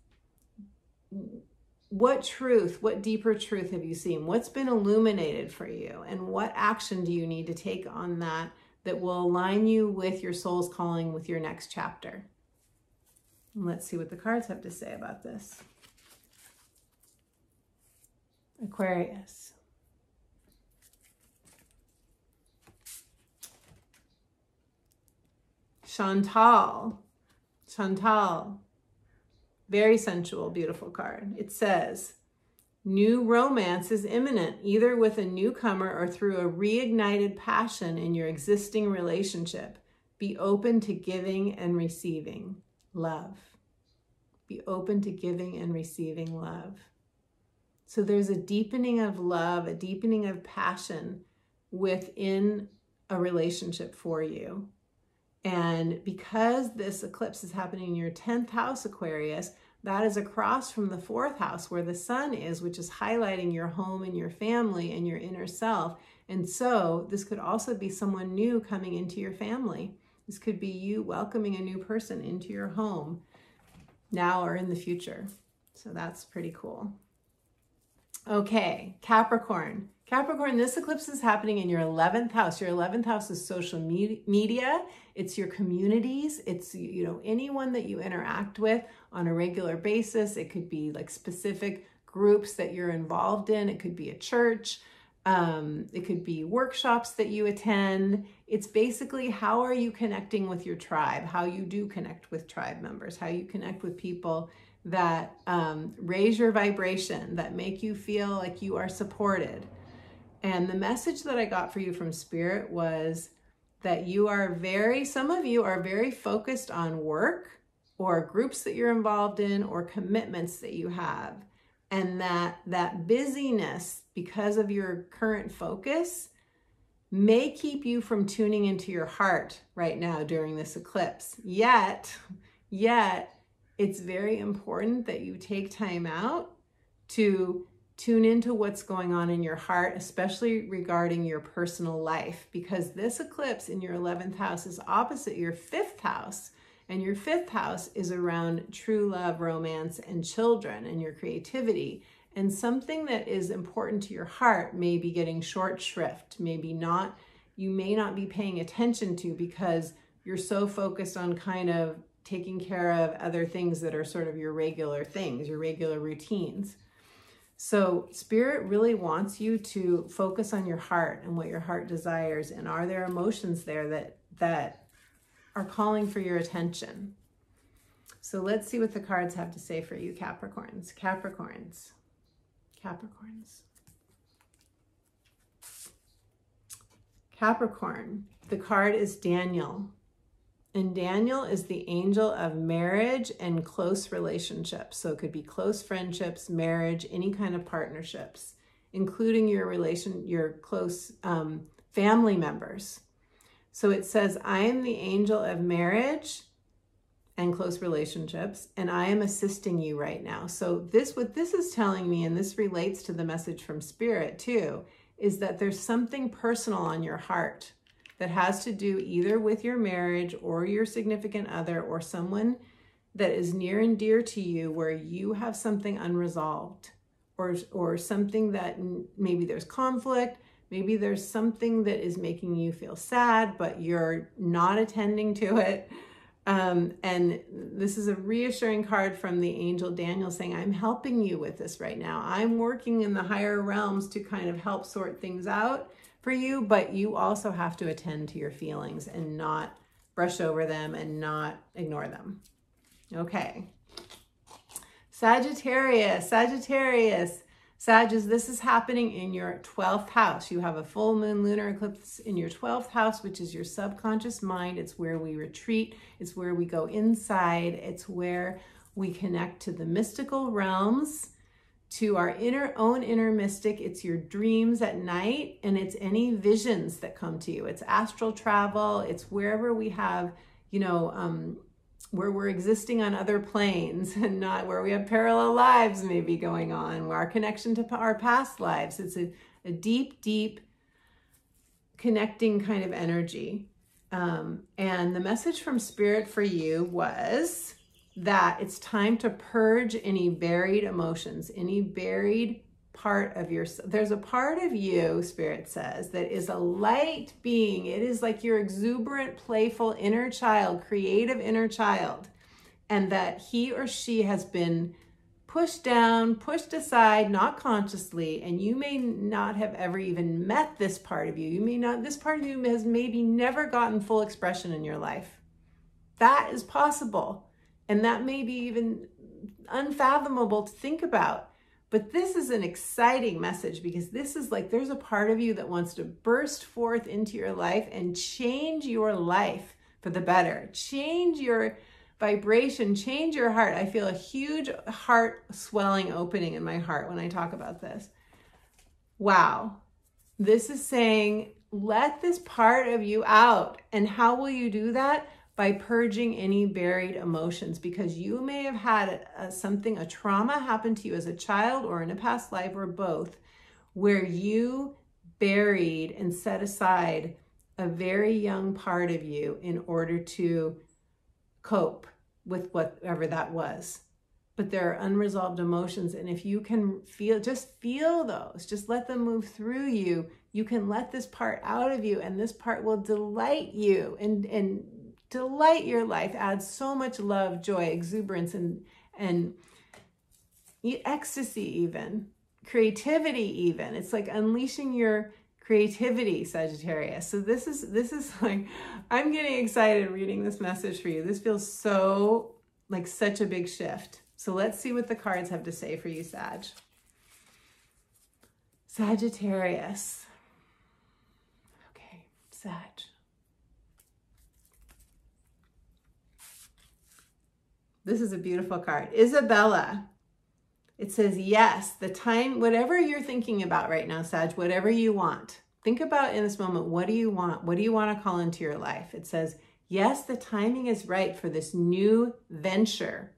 What truth, what deeper truth have you seen? What's been illuminated for you? And what action do you need to take on that will align you with your soul's calling, with your next chapter? And let's see what the cards have to say about this. Aquarius. Chantal. Very sensual, beautiful card. It says, new romance is imminent, either with a newcomer or through a reignited passion in your existing relationship. Be open to giving and receiving love. Be open to giving and receiving love. So there's a deepening of love, a deepening of passion within a relationship for you. And because this eclipse is happening in your 10th house, Aquarius, that is across from the 4th house where the sun is, which is highlighting your home and your family and your inner self. And so this could also be someone new coming into your family. This could be you welcoming a new person into your home now or in the future. So that's pretty cool. Okay, Capricorn. Capricorn, this eclipse is happening in your 11th house. Your 11th house is social media. It's your communities. It's, you know, anyone that you interact with on a regular basis. It could be like specific groups that you're involved in. It could be a church. It could be workshops that you attend. It's basically how are you connecting with your tribe, how you do connect with tribe members, how you connect with people that raise your vibration, that make you feel like you are supported. And the message that I got for you from Spirit was that you are some of you are very focused on work or groups that you're involved in or commitments that you have. And that busyness, because of your current focus, may keep you from tuning into your heart right now during this eclipse. Yet, it's very important that you take time out to tune into what's going on in your heart, especially regarding your personal life, because this eclipse in your 11th house is opposite your 5th house. And your 5th house is around true love, romance, and children, and your creativity. And something that is important to your heart may be getting short shrift, maybe not, you may not be paying attention to because you're so focused on kind of taking care of other things that are sort of your regular things, your regular routines. So Spirit really wants you to focus on your heart and what your heart desires. And are there emotions there that are calling for your attention? So let's see what the cards have to say for you, Capricorns. Capricorns. Capricorn. The card is Daniel. And Daniel is the angel of marriage and close relationships. So it could be close friendships, marriage, any kind of partnerships, including your close family members. So it says, I am the angel of marriage and close relationships, and I am assisting you right now. So what this is telling me, and this relates to the message from Spirit too, is that there's something personal on your heart that has to do either with your marriage or your significant other or someone that is near and dear to you where you have something unresolved or something that maybe there's conflict, maybe there's something that is making you feel sad, but you're not attending to it. And this is a reassuring card from the angel Daniel saying, I'm helping you with this right now. I'm working in the higher realms to kind of help sort things out for you, but you also have to attend to your feelings and not brush over them and not ignore them. Okay. Sagittarius. Sagittarius, this is happening in your 12th house. You have a full moon lunar eclipse in your 12th house, which is your subconscious mind. It's where we retreat. It's where we go inside. It's where we connect to the mystical realms, to our own inner mystic. It's your dreams at night, and it's any visions that come to you. It's astral travel. It's wherever we have, where we're existing on other planes and not where we have parallel lives maybe going on, where our connection to our past lives. It's a deep, deep connecting kind of energy. And the message from Spirit for you was that it's time to purge any buried emotions, any buried part of there's a part of you, Spirit says, that is a light being. It is like your exuberant, playful inner child, creative inner child, and that he or she has been pushed down, pushed aside, not consciously, and you may not have ever even met this part of you. This part of you has maybe never gotten full expression in your life. That is possible. And that may be even unfathomable to think about. But this is an exciting message because this is like there's a part of you that wants to burst forth into your life and change your life for the better. Change your vibration, change your heart. I feel a huge heart swelling opening in my heart when I talk about this. Wow. This is saying, let this part of you out. And how will you do that? By purging any buried emotions, because you may have had a trauma happen to you as a child or in a past life or both, where you buried and set aside a very young part of you in order to cope with whatever that was. But there are unresolved emotions, and if you can just feel those, just let them move through you, you can let this part out of you, and this part will delight you and delight your life, add so much love, joy, exuberance, and ecstasy even, creativity even. It's like unleashing your creativity, Sagittarius. So this is like, I'm getting excited reading this message for you. This feels so like such a big shift. So let's see what the cards have to say for you, Sag. Sagittarius. Okay, Sag. This is a beautiful card. Isabella. It says, yes, the time, whatever you're thinking about right now, Sag, whatever you want. Think about in this moment, what do you want? What do you want to call into your life? It says, yes, the timing is right for this new venture.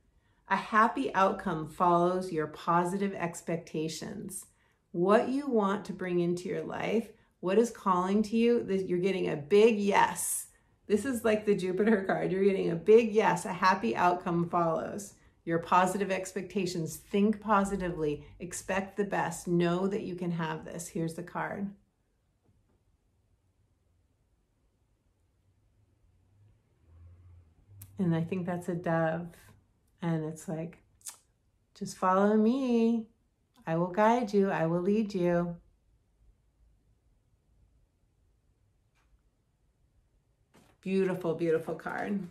A happy outcome follows your positive expectations. What you want to bring into your life, what is calling to you, you're getting a big yes. This is like the Jupiter card. You're getting a big yes. A happy outcome follows your positive expectations. Think positively. Expect the best. Know that you can have this. Here's the card. And I think that's a dove. And it's like, just follow me. I will guide you. I will lead you. Beautiful, beautiful card.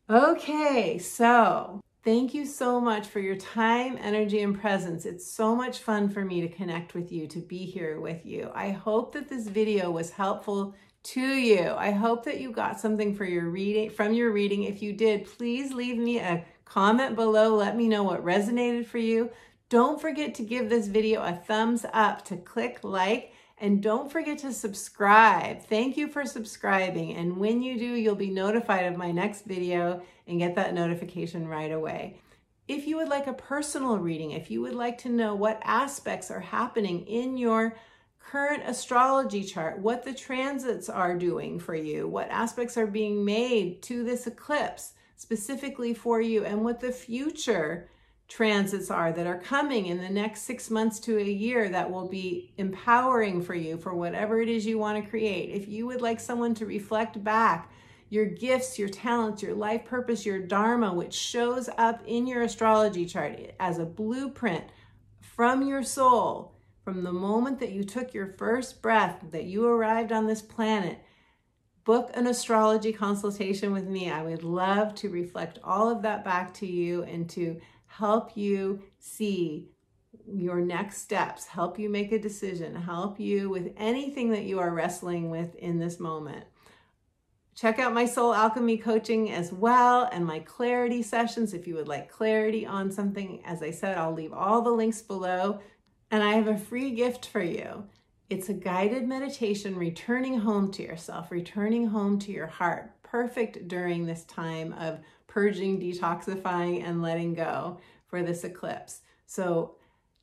Okay, so thank you so much for your time, energy, and presence. It's so much fun for me to connect with you, to be here with you. I hope that this video was helpful to you. I hope that you got something for your reading, from your reading. If you did, please leave me a comment below. Let me know what resonated for you. Don't forget to give this video a thumbs up, to click like, and don't forget to subscribe. Thank you for subscribing. And when you do, you'll be notified of my next video and get that notification right away. If you would like a personal reading, if you would like to know what aspects are happening in your current astrology chart, what the transits are doing for you, what aspects are being made to this eclipse specifically for you, and what the future transits are that are coming in the next 6 months to a year that will be empowering for you for whatever it is you want to create. If you would like someone to reflect back your gifts, your talents, your life purpose, your dharma, which shows up in your astrology chart as a blueprint from your soul, from the moment that you took your first breath, that you arrived on this planet, book an astrology consultation with me. I would love to reflect all of that back to you and to help you see your next steps, help you make a decision, help you with anything that you are wrestling with in this moment. Check out my Soul Alchemy coaching as well, and my clarity sessions if you would like clarity on something. As I said, I'll leave all the links below. And I have a free gift for you. It's a guided meditation, returning home to yourself, returning home to your heart. Perfect during this time of purging, detoxifying, and letting go for this eclipse. So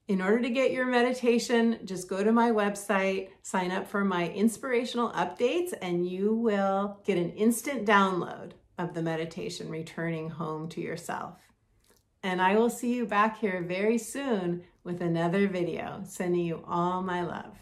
in order to get your meditation, just go to my website, sign up for my inspirational updates, and you will get an instant download of the meditation, returning home to yourself. And I will see you back here very soon with another video. Sending you all my love.